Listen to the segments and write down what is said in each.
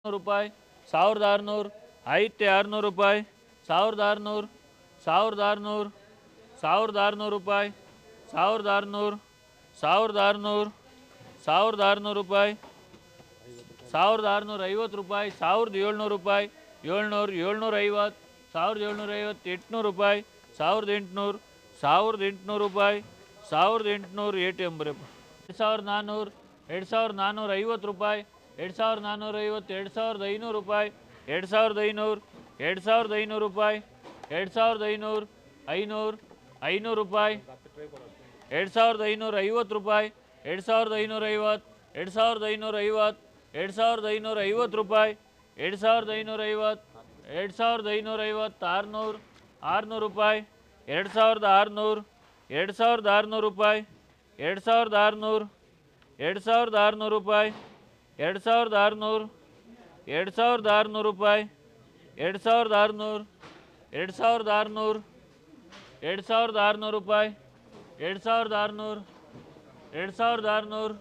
ರೂಪಾಯಿ, 1600, ಐತೆ 600 ರೂಪಾಯಿ, 1600, 1600, 1600 ರೂಪಾಯಿ, 1600, 1600, 1600 ರೂಪಾಯಿ, 1650 ರೂಪಾಯಿ, 1700 ರೂಪಾಯಿ, 700, 750, 1750, 800 ರೂಪಾಯಿ, 1800, 1800 ರೂಪಾಯಿ, 1800 ATM ಬರಪ್ಪ, 2400, 2450 ರೂಪಾಯಿ, 2450, 2500 ರೂಪಾಯಿ, 2500, 2500 ರೂಪಾಯಿ, 2500, 500, 500 ರೂಪಾಯಿ, 2550 ರೂಪಾಯಿ, 2550, 2550, 2550 ರೂಪಾಯಿ, 2550, 2550, 600, 600 ರೂಪಾಯಿ, 2600, 2600 ರೂಪಾಯಿ, 2600, 2600 ರೂಪಾಯಿ, 2600, 2600 ರೂಪಾಯಿ, 2600, 2600, 2600 ರೂಪಾಯಿ, 2600, 2600,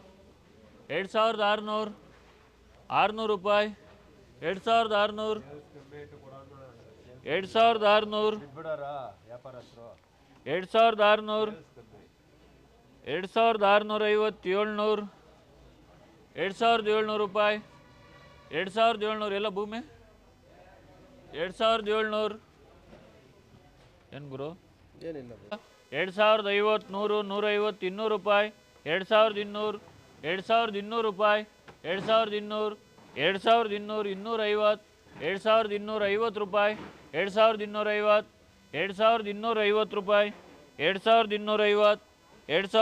2600, 600 ರೂಪಾಯಿ, 2600, 2600, 2600, 2650, 700 ರೂಪಾಯಿ, 2700 ಎಲ್ಲ ಭೂಮಿ, 2700 ಏನು ಗುರು, 2050, 100, 150, 200 ರೂಪಾಯಿ, 2200, 2200 ರೂಪಾಯಿ, 2200, 2200, 250, 2250 ರೂಪಾಯಿ, 2250, 2250 ರೂಪಾಯಿ, 2250,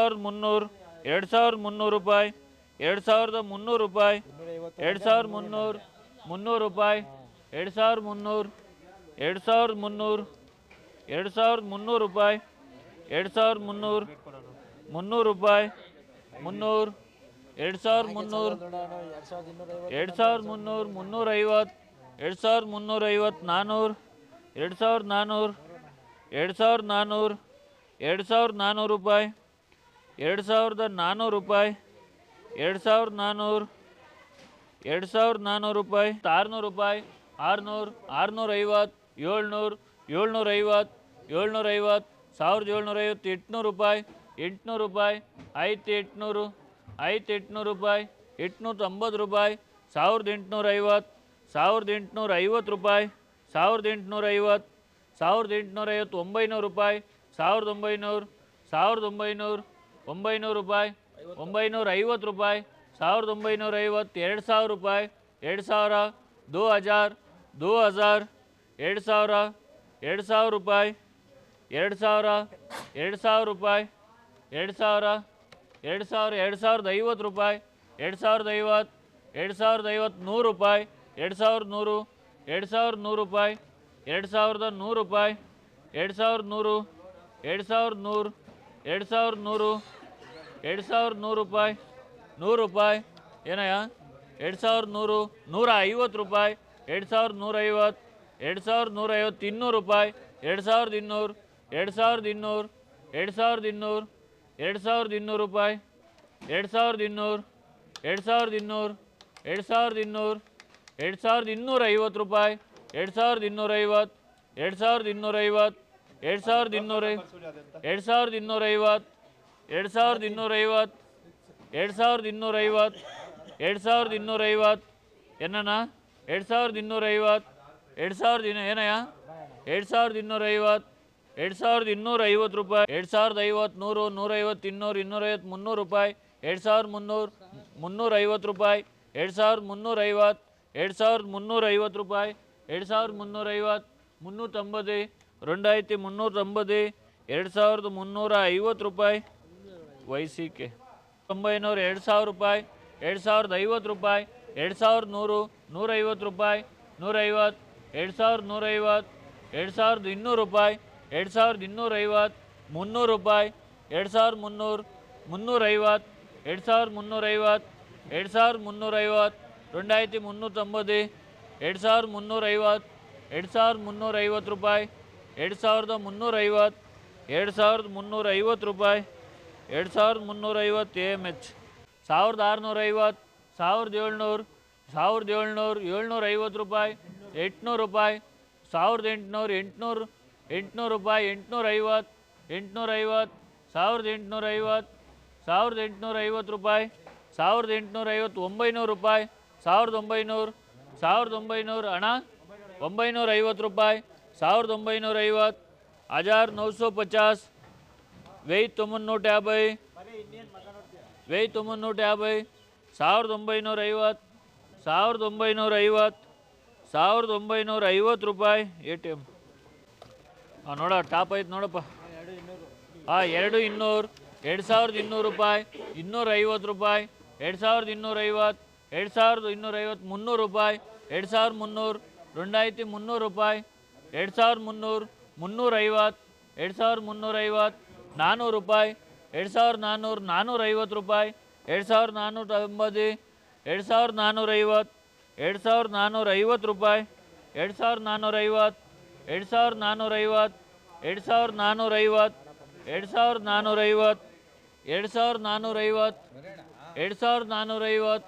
2300, 2300 ರೂಪಾಯಿ, 2300 ರೂಪಾಯಿ, 2300, 300 ರೂಪಾಯಿ, 2300, 2300, 2300 ರೂಪಾಯಿ, 2300, 300 ರೂಪಾಯಿ, 300, 2300, 2300, 350, 2350, 400, 2400, 2400, 2400 ರೂಪಾಯಿ, 2400 ರೂಪಾಯಿ, 2400, 2400 ರೂಪಾಯಿ, 600 ರೂಪಾಯಿ, 600, 650, 700, 750, 750, 1750, 800 ರೂಪಾಯಿ, 800 ರೂಪಾಯಿ, ಐತೆ 800, ಐತೆ 800 ರೂಪಾಯಿ, 890 ರೂಪಾಯಿ, 1850, 1850 ರೂಪಾಯಿ, 1850, 1850, 900 ರೂಪಾಯಿ, 1900, 1900, 900 ರೂಪಾಯಿ, 950 ರೂಪಾಯಿ, 1950, 2000 ರೂಪಾಯಿ, 2000, 2000, 2000, 2000, 2000 ರೂಪಾಯಿ, 2000, 2000 ರೂಪಾಯಿ, 2000, 2000, 2050 ರೂಪಾಯಿ, 2050, 2050, 100 ರೂಪಾಯಿ, 2100, 2100 ರೂಪಾಯಿ, 2100 ರೂಪಾಯಿ, 2100, 2100, 2100, 2100 ರೂಪಾಯಿ, 100 ರೂಪಾಯಿ ಏನಯ್ಯ, 2100, 150 ರೂಪಾಯಿ, 2150, 2150, 200 ರೂಪಾಯಿ, 2200, 2200, 2200, 2200 ರೂಪಾಯಿ, 2200, 2200, 2200, 2250 ರೂಪಾಯಿ, 2250, 2250, 2250, 2250, 2250, 2250, 2250 ಏನಣ್ಣ, 2250, 2000 ಏನಯ್ಯ, 2250, 2250 ರೂಪಾಯಿ, 2050, 100, 150, 200, 250, 300 ರೂಪಾಯಿ, 2300, 350 ರೂಪಾಯಿ, 2350, 2350 ರೂಪಾಯಿ, 2350, 390, 2390, 2350 ರೂಪಾಯಿ, YCK 900, 2000 ರೂಪಾಯಿ, 2050 ರೂಪಾಯಿ, 2100, 150 ರೂಪಾಯಿ, 150, 2150, 2200 ರೂಪಾಯಿ, 2250, 300 ರೂಪಾಯಿ, 2300, 350, 2350, 2350, 2390, 2350, 2350 ರೂಪಾಯಿ, 2350, 2350 ರೂಪಾಯಿ, 2350 AMH, 1650, 1700, 1750 ರೂಪಾಯಿ, 800 ರೂಪಾಯಿ, 1800, 800 ರೂಪಾಯಿ, 850, 850, 1850, 1850 ರೂಪಾಯಿ, 1850, 900 ರೂಪಾಯಿ, 1900, 1900 ಅಣ್ಣ 950 ರೂಪಾಯಿ, 1950, 1950, 1950, 1950, 1950, 1950, 1950 ರೂಪಾಯಿ ಎ ಟಿ ಎಮ್. ನೋಡ ಟಾಪ್ ಐತೆ ನೋಡಪ್ಪ. 2200, 2200 ರೂಪಾಯಿ, 250 ರೂಪಾಯಿ, 2250, 2250, 300 ರೂಪಾಯಿ, 2300, 2300 ರೂಪಾಯಿ, 2300, 350, 2350, 400 ರೂಪಾಯಿ, 2400, 450 ರೂಪಾಯಿ, 2490, 2450, 2450 ರೂಪಾಯಿ, 2450, 2450, 2450, 2450, 2450, 2450,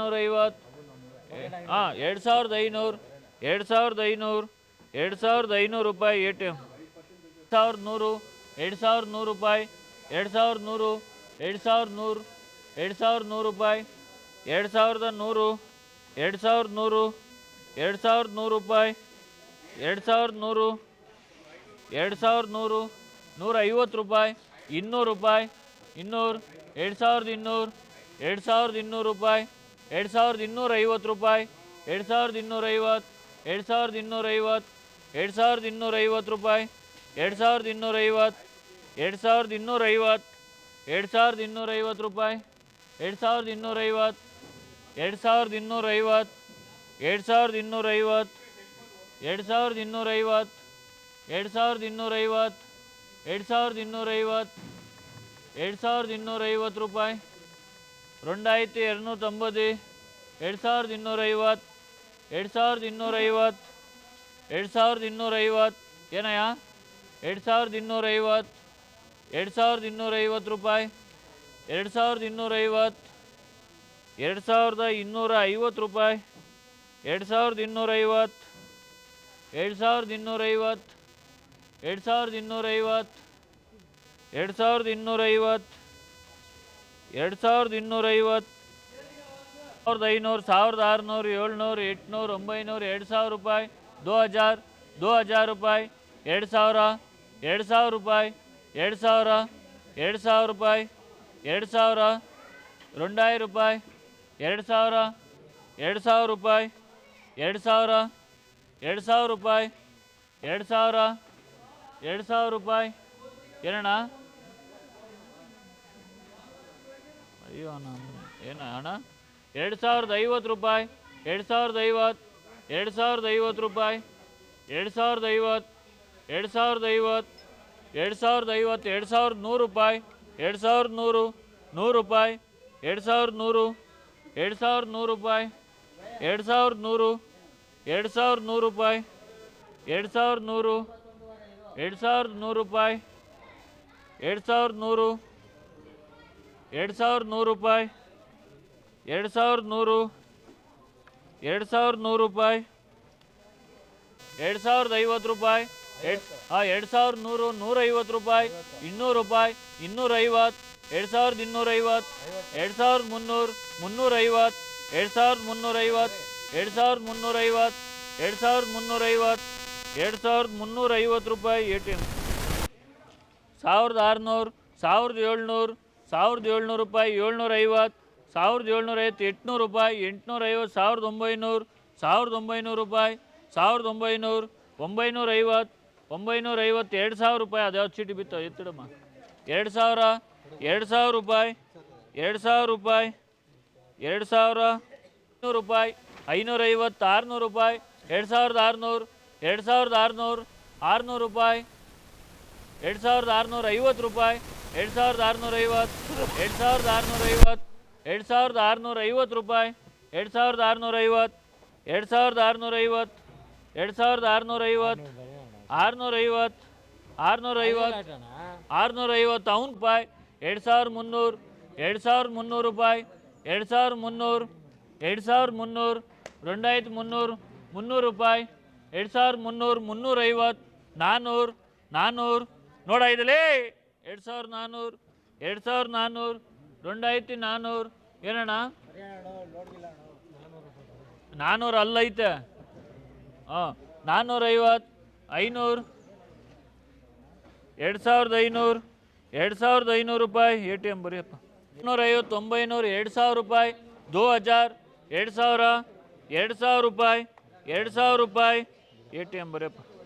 2450, 2500, 2500, 2500 ರೂಪಾಯಿ ಎ ಟಿ ಎಮ್. 2100, 2100 ರೂಪಾಯಿ, 2100, 2100, 2100 ರೂಪಾಯಿ, 2100, 2100, 2100 ರೂಪಾಯಿ, 2100, 2100, 150 ರೂಪಾಯಿ, 200 ರೂಪಾಯಿ, 200, 2200, 2200 ರೂಪಾಯಿ, 2250 ರೂಪಾಯಿ, 2250, 2250, 2250 ರೂಪಾಯಿ, 2250, 2250, 2250 ರೂಪಾಯಿ, 2250, 2250, 2250, 2250, 2250, 2250, 2250 ರೂಪಾಯಿ, 2290, 2250, 2250, 2250 ಏನಯ್ಯ 2250, 2250 ರೂಪಾಯಿ, 2250, 2250 ರೂಪಾಯಿ, 2250, 2250, 2250, 2250, 2250, 1500, 1600, 700, 800, 900, 2000 ರೂಪಾಯಿ, 2000, 2000 ರೂಪಾಯಿ, 2000, 2000 ರೂಪಾಯಿ, 2000, 2000 ರೂಪಾಯಿ, 2000, 2000 ರೂಪಾಯಿ, 2000, 2000 ರೂಪಾಯಿ, 2000, 2000 ರೂಪಾಯಿ, 2000, 2000 ರೂಪಾಯಿ ಏನಣ್ಣ? ಅಯ್ಯೋ ಅಣ್ಣ ಏನ ಅಣ್ಣ 2050 ರೂಪಾಯಿ, 2050, 2050 ರೂಪಾಯಿ, 2050, 2050, 2050, 2100 ರೂಪಾಯಿ, 2100, 100 ರೂಪಾಯಿ, 2100, 2100 ರೂಪಾಯಿ, 2100, 2100 ರೂಪಾಯಿ, 2100, 2100 ರೂಪಾಯಿ, 2100, 2100 ರೂಪಾಯಿ, 2100, 2100 ರೂಪಾಯಿ, 2050 ರೂಪಾಯಿ, 2100, 150 ರೂಪಾಯಿ, 200 ರೂಪಾಯಿ, 250, 2250, 2300, 350, 2350, 2350, 2350, 2350 ರೂಪಾಯಿ ಎ ಟಿ ಎಮ್. 1600, 1700, 1700 ರೂಪಾಯಿ, 750, 1750, 800 ರೂಪಾಯಿ, 850, 1900, 1900 ರೂಪಾಯಿ, 1900, 950, 950, 2000 ರೂಪಾಯಿ. ಅದ್ಯಾವ್ದು ಚೀಟಿ ಬಿತ್ತು ಎತ್ತಿಡಮ್ಮ. 2000, 2000 ರೂಪಾಯಿ, 2000 ರೂಪಾಯಿ, 2000, 500 ರೂಪಾಯಿ, 550, 600 ರೂಪಾಯಿ, 2600, 2600, 600 ರೂಪಾಯಿ, 2650 ರೂಪಾಯಿ, 2650, 2650, 2650 ರೂಪಾಯಿ, 2650, 2650, 2650, 650, 650, 650 ಅವನು ರೂಪಾಯಿ, 2300, 2300 ರೂಪಾಯಿ, 2300, 2300 2300 300 ರೂಪಾಯಿ 2300 350 400 400 ನೋಡ ಇದಲೇ 2400 2400 2400 ಏನಣ್ಣ 400 ಅಲ್ಲೈತೆ ಹಾಂ 450 500 2500 2500 ರೂಪಾಯಿ ಎ ಟಿ ಎಮ್ ಬರೆಯಪ್ಪ 850 900 2000 ರೂಪಾಯಿ 2000 2000 2000 ರೂಪಾಯಿ 2000 ರೂಪಾಯಿ ಎ ಟಿ ಎಮ್ ಬರೆಯಪ್ಪ